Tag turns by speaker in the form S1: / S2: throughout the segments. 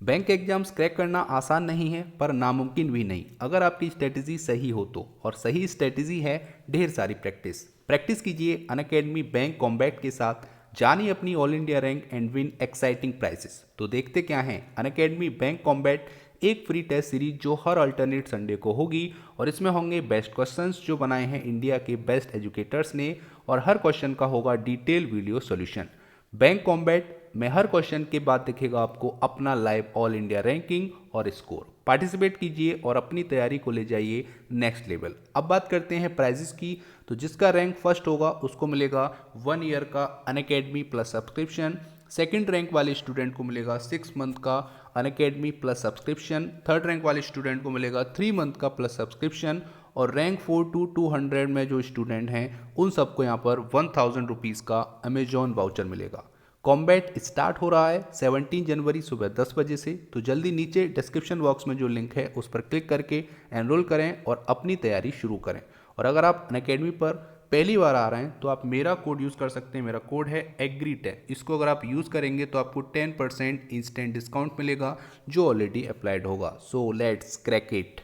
S1: Bank exams crack करना आसान नहीं है पर नामुमकिन भी नहीं, अगर आपकी स्ट्रेटजी सही हो तो। और सही स्ट्रेटजी है ढेर सारी प्रैक्टिस। प्रैक्टिस कीजिए अनअकैडमी बैंक कॉम्बैट के साथ, जानिए अपनी all India rank and win exciting prices. तो देखते क्या हैं अनअकैडमी बैंक कॉम्बैट, एक फ्री टेस्ट सीरीज जो हर अल्टरनेट संडे को होगी, और इसमें होंगे बेस्ट क्वेश्चंस जो बनाए हैं इंडिया के बेस्ट एजुकेटर्स ने, और हर क्वेश्चन का होगा detail video solution. Bank combat में हर क्वेश्चन के बाद दिखेगा आपको अपना लाइव ऑल इंडिया रैंकिंग और स्कोर। पार्टिसिपेट कीजिए और अपनी तैयारी को ले जाइए नेक्स्ट लेवल। अब बात करते हैं प्राइजेस की। तो जिसका रैंक फर्स्ट होगा उसको मिलेगा 1 ईयर का Unacademy plus subscription. Second rank वाले स्टूडेंट को मिलेगा 6 मंथ का Unacademy plus subscription. Third rank वाले स्टूडेंट को मिलेगा 3 मंथ का प्लस सब्सक्रिप्शन। और रैंक 4 to 200 में जो स्टूडेंट हैं उन सबको यहाँ पर 1000 रुपीज़ का अमेजॉन वाउचर मिलेगा। कॉम्बैट स्टार्ट हो रहा है 17 जनवरी सुबह 10 बजे से। तो जल्दी नीचे डिस्क्रिप्शन बॉक्स में जो लिंक है उस पर क्लिक करके एनरोल करें और अपनी तैयारी शुरू करें। और अगर आप अनअकैडमी पर पहली बार आ रहे हैं तो आप मेरा कोड यूज़ कर सकते हैं। मेरा कोड है एग्री10। इसको अगर आप यूज़ करेंगे तो आपको 10% इंस्टेंट डिस्काउंट मिलेगा जो ऑलरेडी अप्लाइड होगा। So let's crack it.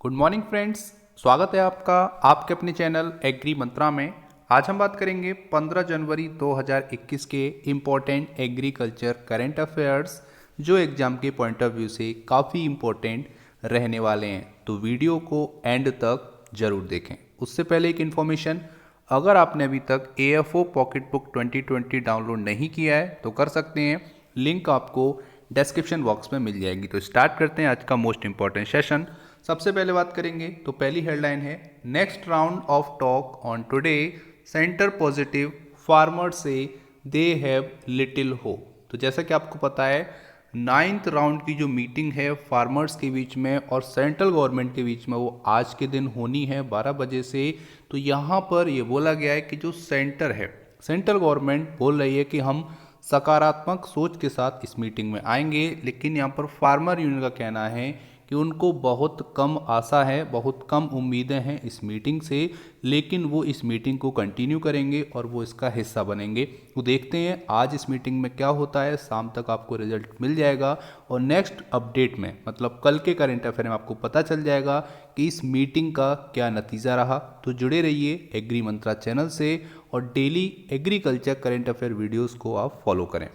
S1: Good morning friends, स्वागत है आपका आपके अपने चैनल एग्री मंत्रा में। आज हम बात करेंगे 15 जनवरी 2021 के इम्पोर्टेंट एग्रीकल्चर करंट अफेयर्स जो एग्जाम के पॉइंट ऑफ व्यू से काफ़ी इम्पोर्टेंट रहने वाले हैं। तो वीडियो को एंड तक जरूर देखें। उससे पहले एक इन्फॉर्मेशन, अगर आपने अभी तक AFO पॉकेट बुक 2020 डाउनलोड नहीं किया है तो कर सकते हैं, लिंक आपको डिस्क्रिप्शन बॉक्स में मिल जाएगी। तो स्टार्ट करते हैं आज का मोस्ट इंपॉर्टेंट सेशन। सबसे पहले बात करेंगे तो पहली हेडलाइन है next round of talk on today, centre positive farmer से दे हैव लिटिल होप। तो जैसा कि आपको पता है 9th राउंड की जो मीटिंग है फार्मर्स के बीच में और सेंट्रल गवर्नमेंट के बीच में वो आज के दिन होनी है 12 बजे से। तो यहाँ पर ये बोला गया है कि जो सेंटर है, सेंट्रल गवर्नमेंट बोल रही है कि हम सकारात्मक सोच के साथ इस मीटिंग में आएंगे, लेकिन यहाँ पर फार्मर यूनियन का कहना है कि उनको बहुत कम आशा है, बहुत कम उम्मीदें हैं इस मीटिंग से, लेकिन वो इस मीटिंग को कंटिन्यू करेंगे और वो इसका हिस्सा बनेंगे। तो देखते हैं आज इस मीटिंग में क्या होता है, शाम तक आपको रिजल्ट मिल जाएगा और नेक्स्ट अपडेट में मतलब कल के करंट अफेयर में आपको पता चल जाएगा कि इस मीटिंग का क्या नतीजा रहा। तो जुड़े रहिए एग्री मंत्रा चैनल से और daily agriculture current affair videos को आप फॉलो करें।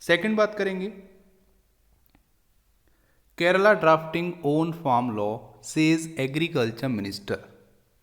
S1: सेकेंड बात करेंगे Kerala drafting own farm law says agriculture minister.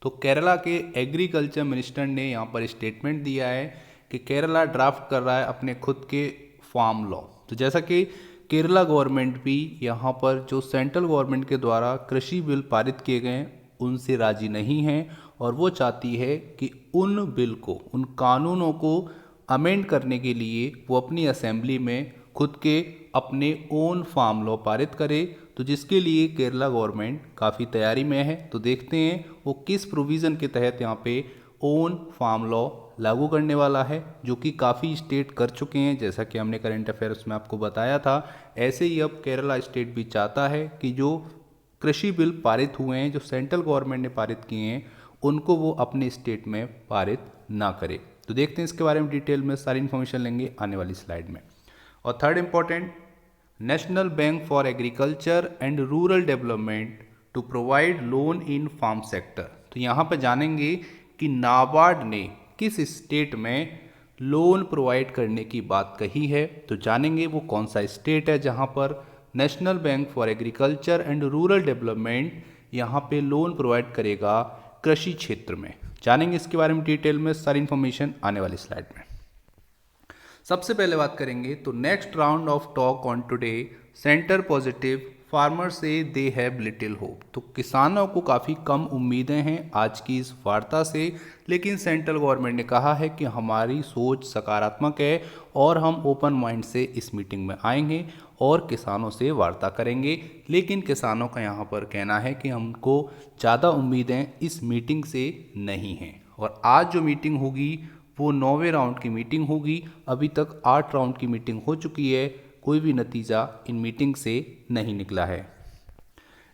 S1: तो केरला के एग्रीकल्चर मिनिस्टर ने यहाँ पर स्टेटमेंट दिया है कि केरला ड्राफ्ट कर रहा है अपने खुद के फार्म लॉ। तो जैसा कि केरला गवर्नमेंट भी यहाँ पर जो सेंट्रल गवर्नमेंट के द्वारा कृषि बिल पारित किए गए उनसे राजी नहीं है और वो चाहती है कि उन बिल को, उन कानूनों को अमेंड करने के लिए वो अपनी असेंबली में खुद के अपने ओन फार्म लॉ पारित करे। तो जिसके लिए केरला गवर्नमेंट काफ़ी तैयारी में है। तो देखते हैं वो किस प्रोविज़न के तहत यहाँ पे ओन फार्म लॉ लागू करने वाला है, जो कि काफ़ी स्टेट कर चुके हैं जैसा कि हमने करंट अफेयर्स में आपको बताया था। ऐसे ही अब केरला स्टेट भी चाहता है कि जो कृषि बिल पारित हुए हैं, जो सेंट्रल गवर्नमेंट ने पारित किए हैं, उनको वो अपने स्टेट में पारित ना करे। तो देखते हैं इसके बारे में डिटेल में सारी इन्फॉर्मेशन लेंगे आने वाली स्लाइड में। और third important, national bank for agriculture and rural development to provide loan in farm sector. तो यहाँ पर जानेंगे कि नाबार्ड ने किस स्टेट में लोन प्रोवाइड करने की बात कही है। तो जानेंगे वो कौन सा स्टेट है जहाँ पर national bank for agriculture and rural development यहाँ पे लोन प्रोवाइड करेगा कृषि क्षेत्र में। जानेंगे इसके बारे में डिटेल में सारी इन्फॉर्मेशन आने वाली स्लाइड में। सबसे पहले बात करेंगे तो next round of talk on today, centre positive farmer से दे हैव लिटिल होप। तो किसानों को काफ़ी कम उम्मीदें हैं आज की इस वार्ता से, लेकिन सेंट्रल गवर्नमेंट ने कहा है कि हमारी सोच सकारात्मक है और हम ओपन माइंड से इस मीटिंग में आएंगे और किसानों से वार्ता करेंगे। लेकिन किसानों का यहाँ पर कहना है कि हमको ज़्यादा उम्मीदें इस मीटिंग से नहीं हैं और आज जो मीटिंग होगी वो 9वें राउंड की मीटिंग होगी। अभी तक 8 राउंड की मीटिंग हो चुकी है, कोई भी नतीजा इन मीटिंग से नहीं निकला है।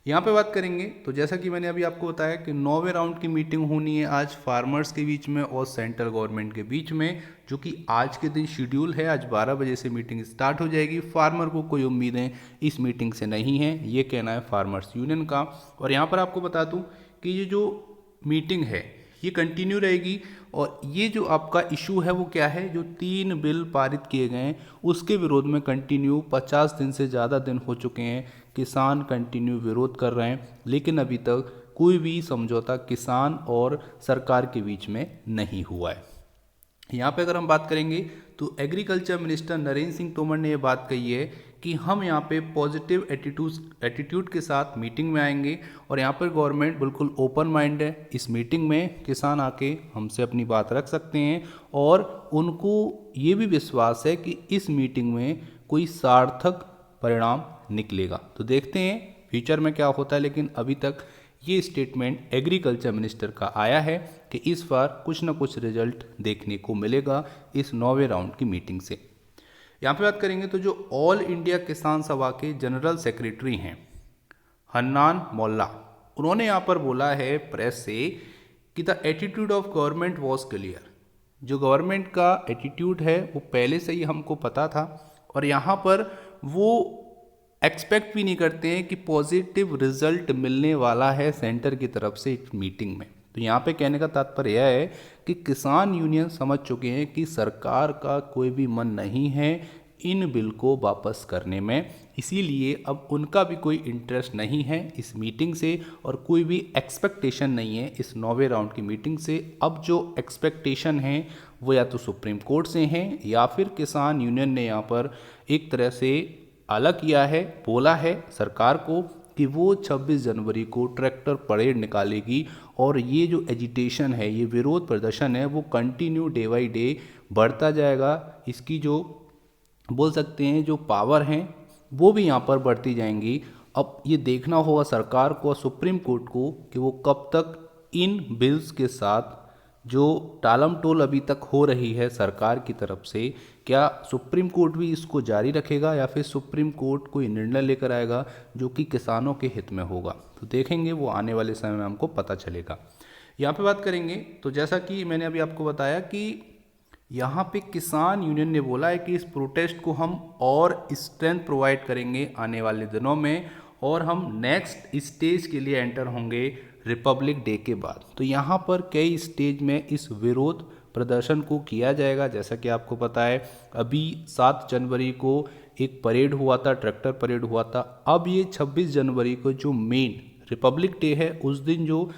S1: यहाँ पे बात करेंगे तो जैसा कि मैंने अभी आपको बताया कि 9वें राउंड की मीटिंग होनी है आज फार्मर्स के बीच में और सेंट्रल गवर्नमेंट के बीच में, जो कि आज के दिन शेड्यूल है। आज 12 बजे से मीटिंग स्टार्ट हो जाएगी। फार्मर को कोई उम्मीदें इस मीटिंग से नहीं है, ये कहना है फार्मर्स यूनियन का। और यहाँ पर आपको बता दूँ कि ये जो मीटिंग है ये कंटिन्यू रहेगी। और ये जो आपका इशू है वो क्या है, जो 3 बिल पारित किए गए हैं उसके विरोध में कंटिन्यू 50 दिन से ज़्यादा दिन हो चुके हैं, किसान कंटिन्यू विरोध कर रहे हैं, लेकिन अभी तक कोई भी समझौता किसान और सरकार के बीच में नहीं हुआ है। यहाँ पे अगर हम बात करेंगे तो एग्रीकल्चर मिनिस्टर नरेंद्र सिंह तोमर ने ये बात कही है कि हम यहाँ पे पॉजिटिव एटीट्यूड के साथ मीटिंग में आएंगे और यहाँ पर गवर्नमेंट बिल्कुल ओपन माइंड है। इस मीटिंग में किसान आके हमसे अपनी बात रख सकते हैं और उनको ये भी विश्वास है कि इस मीटिंग में कोई सार्थक परिणाम निकलेगा। तो देखते हैं फ्यूचर में क्या होता है, लेकिन अभी तक ये स्टेटमेंट एग्रीकल्चर मिनिस्टर का आया है कि इस बार कुछ ना कुछ रिजल्ट देखने को मिलेगा इस 9वें राउंड की मीटिंग से। यहाँ पे बात करेंगे तो जो ऑल इंडिया किसान सभा के जनरल सेक्रेटरी हैं हन्नान मोल्ला, उन्होंने यहाँ पर बोला है प्रेस से कि the attitude of government was clear. जो गवर्नमेंट का एटीट्यूड है वो पहले से ही हमको पता था और यहाँ पर वो एक्सपेक्ट भी नहीं करते हैं कि पॉजिटिव रिजल्ट मिलने वाला है सेंटर की तरफ से एक मीटिंग में। तो यहाँ पे कहने का तात्पर्य यह है कि किसान यूनियन समझ चुके हैं कि सरकार का कोई भी मन नहीं है इन बिल को वापस करने में, इसीलिए अब उनका भी कोई इंटरेस्ट नहीं है इस मीटिंग से और कोई भी एक्सपेक्टेशन नहीं है इस 9वें राउंड की मीटिंग से। अब जो एक्सपेक्टेशन है वो या तो सुप्रीम कोर्ट से हैं या फिर किसान यूनियन ने यहाँ पर एक तरह से अलग किया है, बोला है सरकार को कि वो 26 जनवरी को ट्रैक्टर परेड निकालेगी और ये जो एजिटेशन है, ये विरोध प्रदर्शन है, वो कंटिन्यू डे बाई डे बढ़ता जाएगा। इसकी जो बोल सकते हैं जो पावर हैं वो भी यहाँ पर बढ़ती जाएंगी। अब ये देखना होगा सरकार को और सुप्रीम कोर्ट को कि वो कब तक इन बिल्स के साथ जो टालम टोल अभी तक हो रही है सरकार की तरफ से, क्या सुप्रीम कोर्ट भी इसको जारी रखेगा या फिर सुप्रीम कोर्ट कोई निर्णय लेकर आएगा जो कि किसानों के हित में होगा। तो देखेंगे, वो आने वाले समय में हमको पता चलेगा। यहाँ पे बात करेंगे तो जैसा कि मैंने अभी आपको बताया कि यहाँ पे किसान यूनियन ने बोला है कि इस प्रोटेस्ट को हम और स्ट्रेंथ प्रोवाइड करेंगे आने वाले दिनों में और हम नेक्स्ट स्टेज के लिए एंटर होंगे रिपब्लिक डे के बाद। तो यहाँ पर कई स्टेज में इस विरोध प्रदर्शन को किया जाएगा। जैसा कि आपको पता है अभी 7 जनवरी को एक परेड हुआ था, ट्रैक्टर परेड हुआ था। अब ये 26 जनवरी को जो मेन रिपब्लिक डे है उस दिन जो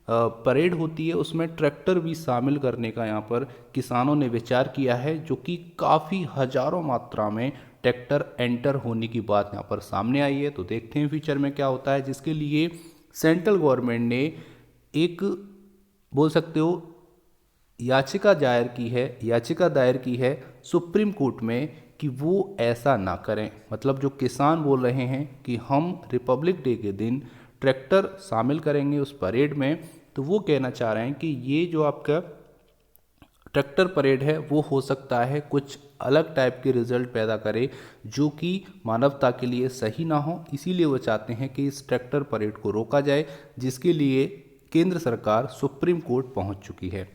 S1: परेड होती है उसमें ट्रैक्टर भी शामिल करने का यहाँ पर किसानों ने विचार किया है, जो कि काफ़ी हजारों मात्रा में ट्रैक्टर एंटर होने की बात यहाँ पर सामने आई है। तो देखते हैं फ्यूचर में क्या होता है, जिसके लिए सेंट्रल गवर्नमेंट ने एक बोल सकते हो याचिका दायर की है सुप्रीम कोर्ट में कि वो ऐसा ना करें। मतलब जो किसान बोल रहे हैं कि हम रिपब्लिक डे के दिन ट्रैक्टर शामिल करेंगे उस परेड में, तो वो कहना चाह रहे हैं कि ये जो आपका ट्रैक्टर परेड है वो हो सकता है कुछ अलग टाइप के रिजल्ट पैदा करे जो कि मानवता के लिए सही ना हो। इसीलिए वो चाहते हैं कि इस ट्रैक्टर परेड को रोका जाए, जिसके लिए केंद्र सरकार सुप्रीम कोर्ट पहुंच चुकी है।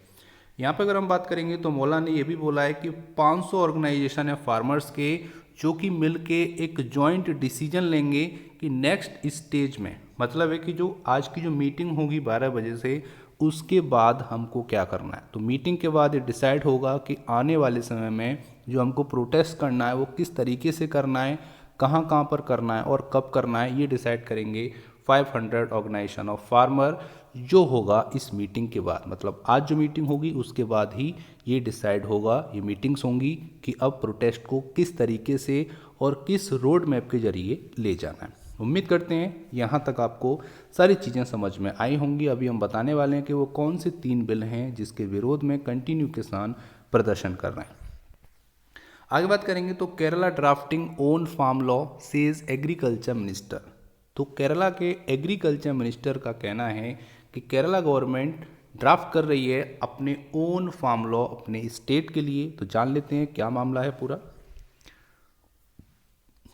S1: यहाँ पर अगर हम बात करेंगे तो मौला ने यह भी बोला है कि 500 ऑर्गेनाइजेशन है फार्मर्स के, जो कि मिल के एक जॉइंट डिसीजन लेंगे कि नेक्स्ट स्टेज में, मतलब है कि जो आज की जो मीटिंग होगी 12 बजे से, उसके बाद हमको क्या करना है। तो मीटिंग के बाद ये डिसाइड होगा कि आने वाले समय में जो हमको प्रोटेस्ट करना है वो किस तरीके से करना है, कहाँ कहाँ पर करना है और कब करना है, ये डिसाइड करेंगे 500 ऑर्गेनाइजेशन ऑफ फार्मर, जो होगा इस मीटिंग के बाद। मतलब आज जो मीटिंग होगी उसके बाद ही ये डिसाइड होगा, ये मीटिंग्स होंगी कि अब प्रोटेस्ट को किस तरीके से और किस रोड मैप के जरिए ले जाना है। उम्मीद करते हैं यहाँ तक आपको सारी चीज़ें समझ में आई होंगी। अभी हम बताने वाले हैं कि वो कौन से 3 बिल हैं जिसके विरोध में कंटिन्यू किसान प्रदर्शन कर रहे हैं। आगे बात करेंगे तो Kerala drafting own farm law says agriculture minister. तो केरला के एग्रीकल्चर मिनिस्टर का कहना है कि केरला गवर्नमेंट ड्राफ्ट कर रही है अपने ओन फार्म लॉ अपने स्टेट के लिए। तो जान लेते हैं क्या मामला है पूरा।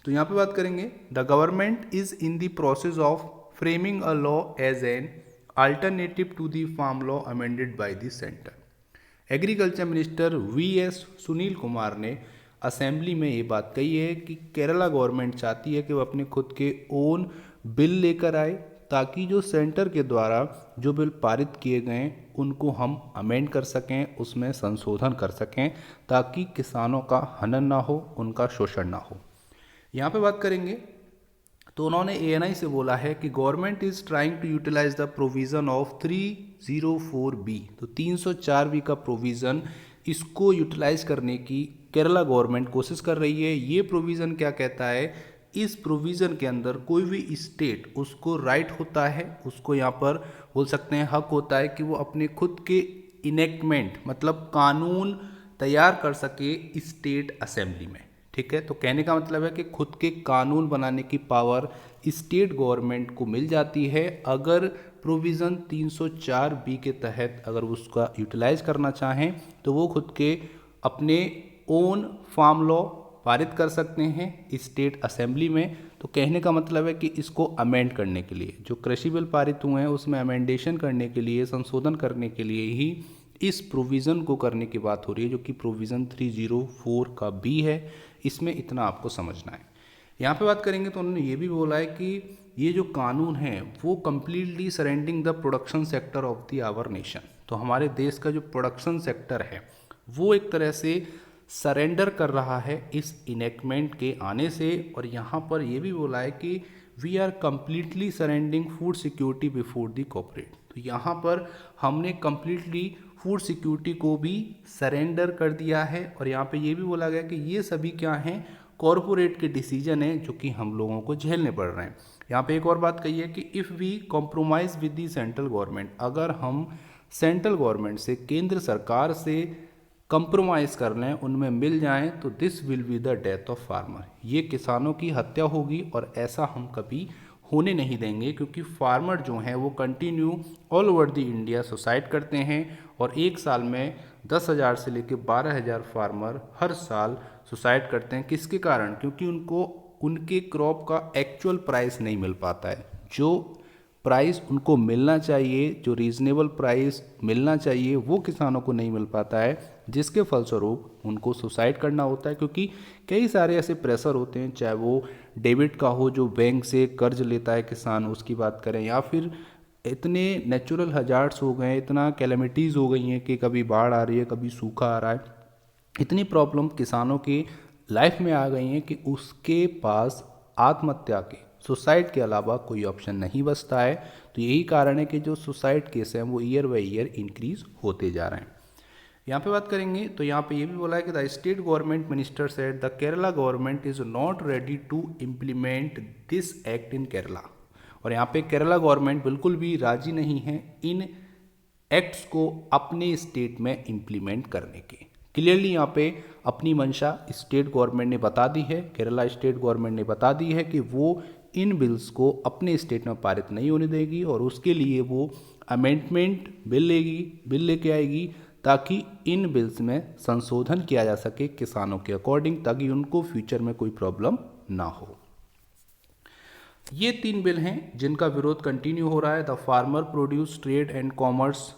S1: तो यहाँ पे बात करेंगे the government is in the process of framing a law as an alternative to the farm law amended by the center. Agriculture minister VS Sunil Kumar ने असेंबली में ये बात कही है कि केरला गवर्नमेंट चाहती है कि वो अपने खुद के ओन बिल लेकर आए ताकि जो सेंटर के द्वारा जो बिल पारित किए गए उनको हम अमेंड कर सकें, उसमें संशोधन कर सकें ताकि किसानों का हनन ना हो, उनका शोषण ना हो। यहाँ पे बात करेंगे तो उन्होंने एएनआई से बोला है कि government is trying to utilize the provision of 304B, तो 304B का प्रोविज़न इसको यूटिलाइज करने की केरला गवर्नमेंट कोशिश कर रही है। ये प्रोविज़न क्या कहता है, इस प्रोविज़न के अंदर कोई भी स्टेट उसको राइट होता है, उसको यहाँ पर बोल सकते हैं हक होता है कि वो अपने खुद के इनेक्टमेंट मतलब कानून तैयार कर सके स्टेट असेंबली में। ठीक है, तो कहने का मतलब है कि खुद के कानून बनाने की पावर स्टेट गवर्नमेंट को मिल जाती है अगर प्रोविज़न 304B के तहत अगर उसका यूटिलाइज करना चाहें तो वो खुद के अपने ओन फार्म लॉ पारित कर सकते हैं स्टेट असेंबली में। तो कहने का मतलब है कि इसको अमेंड करने के लिए जो कृषि बिल पारित हुए हैं उसमें अमेंडेशन करने के लिए, संशोधन करने के लिए ही इस प्रोविज़न को करने की बात हो रही है, जो कि प्रोविज़न 304 का बी है। इसमें इतना आपको समझना है। यहाँ पे बात करेंगे तो उन्होंने ये भी बोला है कि ये जो कानून है वो completely surrendering the production sector of the our nation, तो हमारे देश का जो प्रोडक्शन सेक्टर है वो एक तरह से सरेंडर कर रहा है इस इनेक्टमेंट के आने से। और यहाँ पर ये भी बोला है कि we are completely surrendering food security before the corporate, तो यहाँ पर हमने कम्प्लीटली फूड सिक्योरिटी को भी सरेंडर कर दिया है। और यहाँ पे ये भी बोला गया कि ये सभी क्या हैं, कॉरपोरेट के डिसीजन हैं जो कि हम लोगों को झेलने पड़ रहे हैं। यहाँ पे एक और बात कही है कि if we compromise with the central government, अगर हम सेंट्रल गवर्नमेंट से, केंद्र सरकार से कंप्रोमाइज़ कर लें, उनमें मिल जाएं, तो this will be the death of farmer, ये किसानों की हत्या होगी और ऐसा हम कभी होने नहीं देंगे क्योंकि फार्मर जो हैं वो continue all over the India suicide करते हैं और एक साल में 10,000 से लेकर 12,000 फार्मर हर साल सुसाइड करते हैं। किसके कारण? क्योंकि उनको उनके क्रॉप का एक्चुअल प्राइस नहीं मिल पाता है। जो प्राइस उनको मिलना चाहिए, जो रीज़नेबल प्राइस मिलना चाहिए, वो किसानों को नहीं मिल पाता है, जिसके फलस्वरूप उनको सुसाइड करना होता है। क्योंकि कई सारे ऐसे प्रेशर होते हैं, चाहे वो डेबिट का हो, जो बैंक से कर्ज लेता है किसान, उसकी बात करें, या फिर इतने नेचुरल हजार्ड्स हो गए, इतना कैलेमिटीज़ हो गई हैं कि कभी बाढ़ आ रही है, कभी सूखा आ रहा है, इतनी प्रॉब्लम किसानों की लाइफ में आ गई हैं कि उसके पास आत्महत्या के, सुसाइड के अलावा कोई ऑप्शन नहीं बचता है। तो यही कारण है कि जो सुसाइड केस हैं वो ईयर बाई ईयर इंक्रीज होते जा रहे हैं। यहाँ पे बात करेंगे तो यहाँ पे ये भी बोला है कि the state government minister said the Kerala government is not ready to implement this act in Kerala. और यहाँ पे केरला गवर्नमेंट बिल्कुल भी राजी नहीं है इन एक्ट्स को अपने स्टेट में इम्प्लीमेंट करने के। क्लियरली यहाँ पे अपनी मंशा स्टेट गवर्नमेंट ने बता दी है, केरला स्टेट गवर्नमेंट ने बता दी है कि वो इन बिल्स को अपने स्टेट में पारित नहीं होने देगी और उसके लिए वो अमेंडमेंट बिल लेके आएगी ताकि इन बिल्स में संशोधन किया जा सके किसानों के अकॉर्डिंग, ताकि उनको फ्यूचर में कोई प्रॉब्लम ना हो। ये 3 बिल हैं जिनका विरोध कंटिन्यू हो रहा है। The farmer produce trade and commerce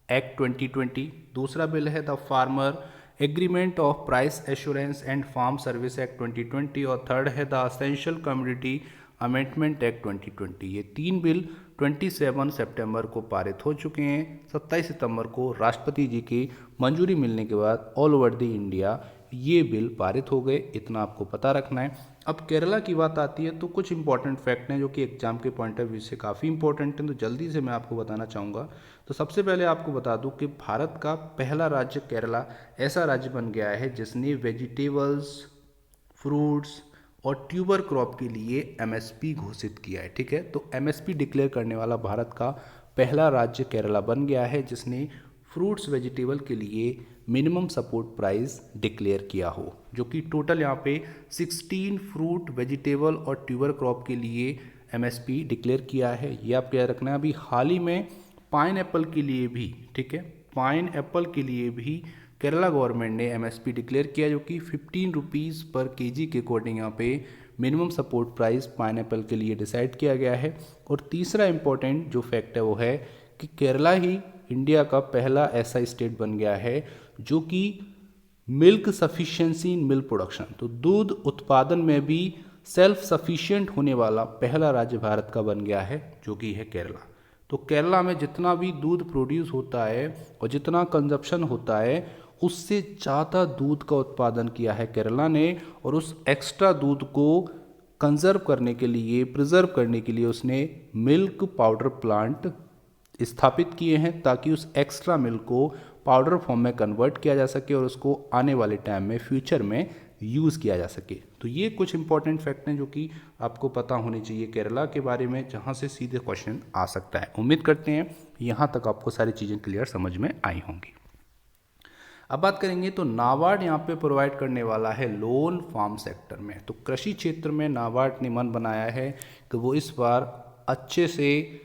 S1: act 2020, दूसरा बिल है the farmer agreement of price assurance and farm service act 2020 और थर्ड है the essential community amendment act 2020। ये 3 बिल 27 सितंबर को पारित हो चुके हैं। 27 सितंबर को राष्ट्रपति जी की मंजूरी मिलने के बाद ऑल ओवर द इंडिया ये बिल पारित हो गए, इतना आपको पता रखना है। अब केरला की बात आती है तो कुछ इंपॉर्टेंट फैक्ट हैं जो कि एग्जाम के पॉइंट ऑफ व्यू से काफ़ी इंपॉर्टेंट हैं, तो जल्दी से मैं आपको बताना चाहूँगा। तो सबसे पहले आपको बता दूं कि भारत का पहला राज्य केरला ऐसा राज्य बन गया है जिसने वेजिटेबल्स, फ्रूट्स और ट्यूबर क्रॉप के लिए एमएसपी घोषित किया है। ठीक है, तो एमएसपी डिक्लेयर करने वाला भारत का पहला राज्य केरला बन गया है जिसने फ्रूट्स वेजिटेबल के लिए मिनिमम सपोर्ट प्राइस डिक्लेयर किया हो, जो कि टोटल यहाँ पे 16 फ्रूट वेजिटेबल और ट्यूबर क्रॉप के लिए एमएसपी डिक्लेयर किया है। ये आप क्या रखना है। अभी हाल ही में पाइन एप्पल के लिए भी, ठीक है, पाइन एप्पल के लिए भी केरला गवर्नमेंट ने एमएसपी डिक्लेयर किया जो कि 15 रुपीज़ पर केजी के अकॉर्डिंग यहाँ पे मिनिमम सपोर्ट प्राइस पाइनएप्पल के लिए डिसाइड किया गया है। और तीसरा इम्पोर्टेंट जो फैक्ट है वो है कि केरला ही इंडिया का पहला ऐसा स्टेट बन गया है जो कि milk sufficiency in milk production, तो दूध उत्पादन में भी सेल्फ सफिशिएंट होने वाला पहला राज्य भारत का बन गया है जो कि है केरला। तो केरला में जितना भी दूध प्रोड्यूस होता है और जितना कंजप्शन होता है उससे ज़्यादा दूध का उत्पादन किया है केरला ने, और उस एक्स्ट्रा दूध को कंजर्व करने के लिए, प्रिजर्व करने के लिए उसने मिल्क पाउडर प्लांट स्थापित किए हैं ताकि उस एक्स्ट्रा मिल्क को पाउडर फॉर्म में कन्वर्ट किया जा सके और उसको आने वाले टाइम में फ्यूचर में यूज़ किया जा सके। तो ये कुछ इंपॉर्टेंट फैक्ट हैं जो कि आपको पता होने चाहिए केरला के बारे में, जहाँ से सीधे क्वेश्चन आ सकता है। उम्मीद करते हैं यहाँ तक आपको सारी चीज़ें क्लियर समझ में आई होंगी। अब बात करेंगे तो नाबार्ड यहाँ पे प्रोवाइड करने वाला है लोन फार्म सेक्टर में। तो कृषि क्षेत्र में नाबार्ड ने मन बनाया है कि वो इस बार अच्छे से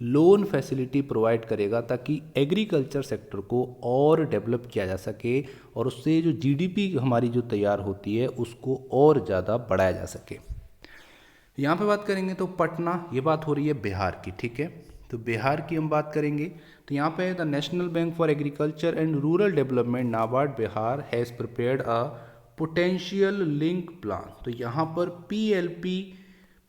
S1: लोन फैसिलिटी प्रोवाइड करेगा ताकि एग्रीकल्चर सेक्टर को और डेवलप किया जा सके और उससे जो जीडीपी हमारी जो तैयार होती है उसको और ज़्यादा बढ़ाया जा सके। यहाँ पे बात करेंगे तो पटना, ये बात हो रही है बिहार की, ठीक है। तो बिहार की हम बात करेंगे तो यहाँ पे the national bank for agriculture and rural development NABARD Bihar has prepared a potential link plan. तो यहाँ पर पीएलपी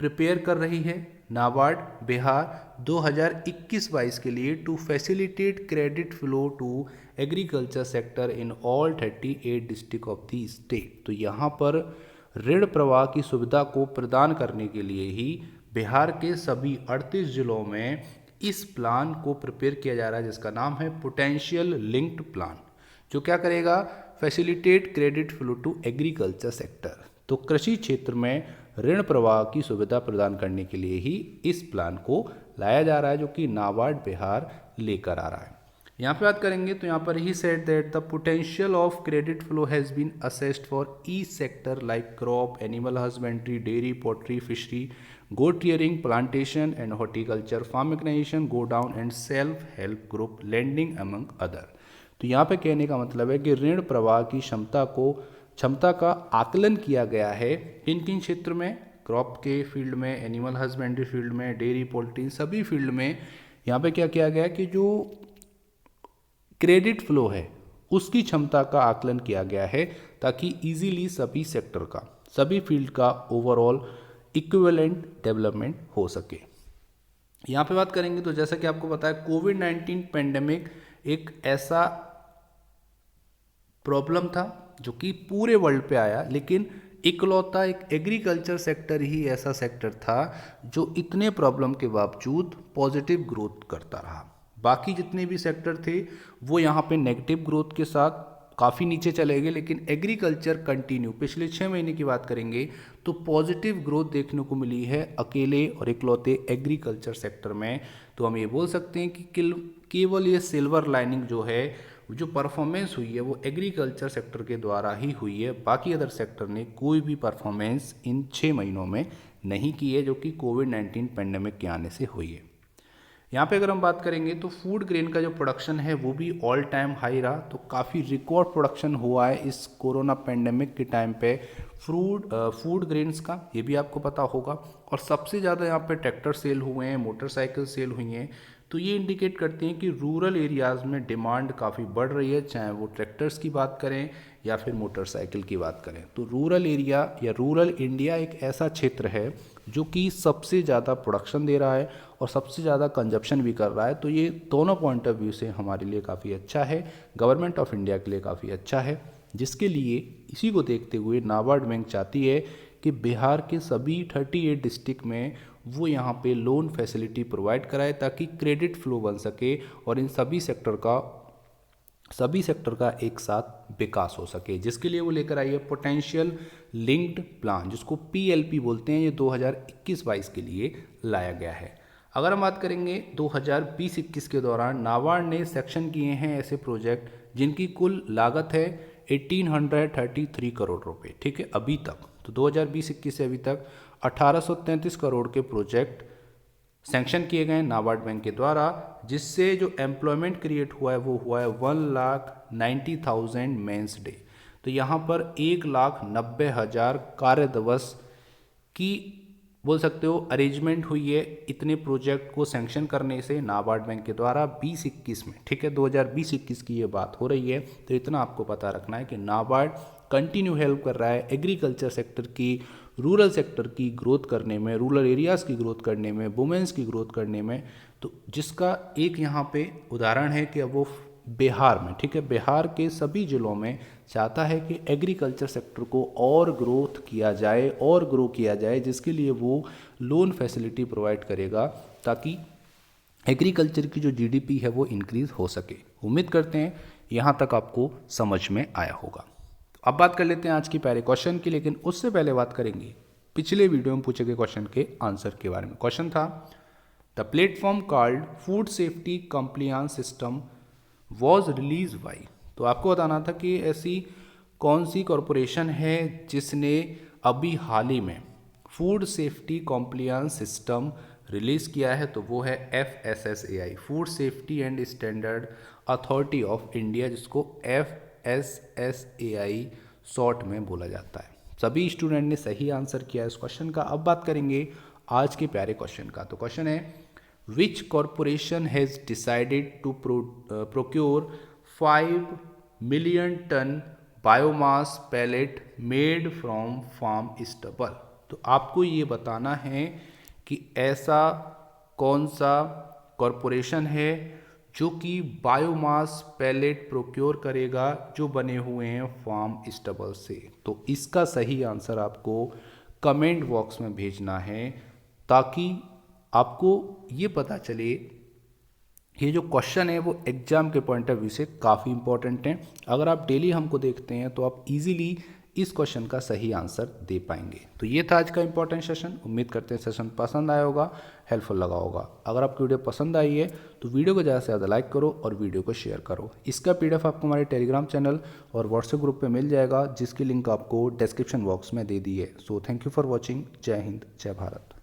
S1: प्रिपेयर कर रही है नाबार्ड बिहार 2021-22 के लिए to facilitate credit flow to agriculture sector in all 38 district of the state. तो यहाँ पर ऋण प्रवाह की सुविधा को प्रदान करने के लिए ही बिहार के सभी 38 जिलों में इस प्लान को प्रिपेयर किया जा रहा है जिसका नाम है पोटेंशियल लिंक्ड प्लान, जो क्या करेगा, facilitate credit flow to agriculture sector. तो कृषि क्षेत्र में ऋण प्रवाह की सुविधा प्रदान करने के लिए ही इस प्लान को लाया जा रहा है जो कि नाबार्ड बिहार लेकर आ रहा है। यहाँ पे बात करेंगे तो यहाँ पर ही said that the potential of credit flow has been assessed for each sector like crop, animal husbandry, dairy, poultry, fishery, goat rearing, plantation and horticulture, farm mechanization, godown and self help group lending among other. तो यहाँ पे कहने का मतलब है कि ऋण प्रवाह की क्षमता का आकलन किया गया है किन किन क्षेत्र में, क्रॉप के फील्ड में, एनिमल हस्बेंड्री फील्ड में, डेयरी, पोल्ट्री, सभी फील्ड में। यहाँ पे क्या किया गया कि जो क्रेडिट फ्लो है उसकी क्षमता का आकलन किया गया है ताकि इजीली सभी सेक्टर का, सभी फील्ड का ओवरऑल इक्विवेलेंट डेवलपमेंट हो सके। यहाँ पे बात करेंगे तो जैसा कि आपको पता है कोविड-19 पेंडेमिक एक ऐसा प्रॉब्लम था जो कि पूरे वर्ल्ड पे आया, लेकिन इकलौता एक एग्रीकल्चर सेक्टर ही ऐसा सेक्टर था जो इतने प्रॉब्लम के बावजूद पॉजिटिव ग्रोथ करता रहा। बाकी जितने भी सेक्टर थे वो यहाँ पे नेगेटिव ग्रोथ के साथ काफ़ी नीचे चले गए, लेकिन एग्रीकल्चर कंटिन्यू, पिछले 6 महीने की बात करेंगे तो पॉजिटिव ग्रोथ देखने को मिली है अकेले और इकलौते एग्रीकल्चर सेक्टर में। तो हम ये बोल सकते हैं कि केवल ये सिल्वर लाइनिंग जो है, जो परफॉर्मेंस हुई है वो एग्रीकल्चर सेक्टर के द्वारा ही हुई है। बाकी अदर सेक्टर ने कोई भी परफॉर्मेंस इन 6 महीनों में नहीं की है जो कि कोविड-19 पेंडेमिक के आने से हुई है। यहाँ पे अगर हम बात करेंगे तो फूड ग्रेन का जो प्रोडक्शन है वो भी ऑल टाइम हाई रहा। तो काफ़ी रिकॉर्ड प्रोडक्शन हुआ है इस कोरोना पेंडेमिक के टाइम पे फूड ग्रेन्स का, ये भी आपको पता होगा। और सबसे ज़्यादा यहाँ पे ट्रैक्टर सेल हुए हैं, मोटरसाइकिल सेल हुई हैं। तो ये इंडिकेट करते हैं कि रूरल एरियाज़ में डिमांड काफ़ी बढ़ रही है, चाहे वो ट्रैक्टर्स की बात करें या फिर मोटरसाइकिल की बात करें। तो रूरल एरिया या रूरल इंडिया एक ऐसा क्षेत्र है जो कि सबसे ज़्यादा प्रोडक्शन दे रहा है और सबसे ज़्यादा कंजप्शन भी कर रहा है। तो ये दोनों पॉइंट ऑफ व्यू से हमारे लिए काफ़ी अच्छा है, गवर्नमेंट ऑफ इंडिया के लिए काफ़ी अच्छा है, जिसके लिए इसी को देखते हुए नाबार्ड बैंक चाहती है कि बिहार के सभी 38 डिस्ट्रिक्ट में वो यहाँ पे लोन फैसिलिटी प्रोवाइड कराए ताकि क्रेडिट फ्लो बन सके और इन सभी सेक्टर का एक साथ विकास हो सके, जिसके लिए वो लेकर आई है पोटेंशियल लिंक्ड प्लान, जिसको पीएलपी बोलते हैं। ये 2021-22 के लिए लाया गया है। अगर हम बात करेंगे 2020-21 के दौरान नाबार्ड ने सेक्शन किए हैं ऐसे प्रोजेक्ट जिनकी कुल लागत है 1833 करोड़ रुपए, ठीक है। अभी तक तो 2020-21 से अभी तक 1833 करोड़ के प्रोजेक्ट सैंक्शन किए गए नाबार्ड बैंक के द्वारा, जिससे जो एम्प्लॉयमेंट क्रिएट हुआ है वो हुआ है 1,90,000 मेंस डे। तो यहाँ पर 1,90,000 कार्य दिवस की बोल सकते हो अरेंजमेंट हुई है इतने प्रोजेक्ट को सैंक्शन करने से नाबार्ड बैंक के द्वारा 2021 में। ठीक है, 2020-21 की ये बात हो रही है। तो इतना आपको पता रखना है कि नाबार्ड कंटिन्यू हेल्प कर रहा है एग्रीकल्चर सेक्टर की, रूरल सेक्टर की ग्रोथ करने में, रूरल एरियाज़ की ग्रोथ करने में, वुमेंस की ग्रोथ करने में। तो जिसका एक यहाँ पे उदाहरण है कि अब वो बिहार में, ठीक है, बिहार के सभी ज़िलों में चाहता है कि एग्रीकल्चर सेक्टर को और ग्रोथ किया जाए और ग्रो किया जाए, जिसके लिए वो लोन फैसिलिटी प्रोवाइड करेगा ताकि एग्रीकल्चर की जो जीडीपी है वो इंक्रीज़ हो सके। उम्मीद करते हैं यहाँ तक आपको समझ में आया होगा। अब बात कर लेते हैं आज की पहले क्वेश्चन की, लेकिन उससे पहले बात करेंगे पिछले वीडियो में पूछे गए क्वेश्चन के आंसर के बारे में। क्वेश्चन था the platform called food safety compliance system was release by. तो आपको बताना था कि ऐसी कौन सी कॉरपोरेशन है जिसने अभी हाल ही में food safety compliance system release किया है। तो वो है FSSAI, food safety and standard authority of India, जिसको FSSAI शॉर्ट में बोला जाता है। सभी स्टूडेंट ने सही आंसर किया इस क्वेश्चन का। अब बात करेंगे आज के प्यारे क्वेश्चन का। तो क्वेश्चन है Which corporation has decided to procure 5 million ton biomass pellet made from farm stubble? तो आपको ये बताना है कि ऐसा कौन सा कॉरपोरेशन है जो कि बायोमास पैलेट प्रोक्योर करेगा जो बने हुए हैं फार्म स्टबल से। तो इसका सही आंसर आपको कमेंट बॉक्स में भेजना है ताकि आपको ये पता चले। ये जो क्वेश्चन है वो एग्जाम के पॉइंट ऑफ व्यू से काफ़ी इंपॉर्टेंट है। अगर आप डेली हमको देखते हैं तो आप इजीली इस क्वेश्चन का सही आंसर दे पाएंगे। तो ये था आज का इंपॉर्टेंट सेशन। उम्मीद करते हैं सेशन पसंद आया होगा, हेल्पफुल लगा होगा। अगर आपको वीडियो पसंद आई है तो वीडियो को ज़्यादा से ज़्यादा लाइक करो और वीडियो को शेयर करो। इसका PDF आपको हमारे टेलीग्राम चैनल और व्हाट्सएप ग्रुप पे मिल जाएगा, जिसकी लिंक आपको डिस्क्रिप्शन बॉक्स में दे दी है। So thank you for watching. जय हिंद, जय भारत।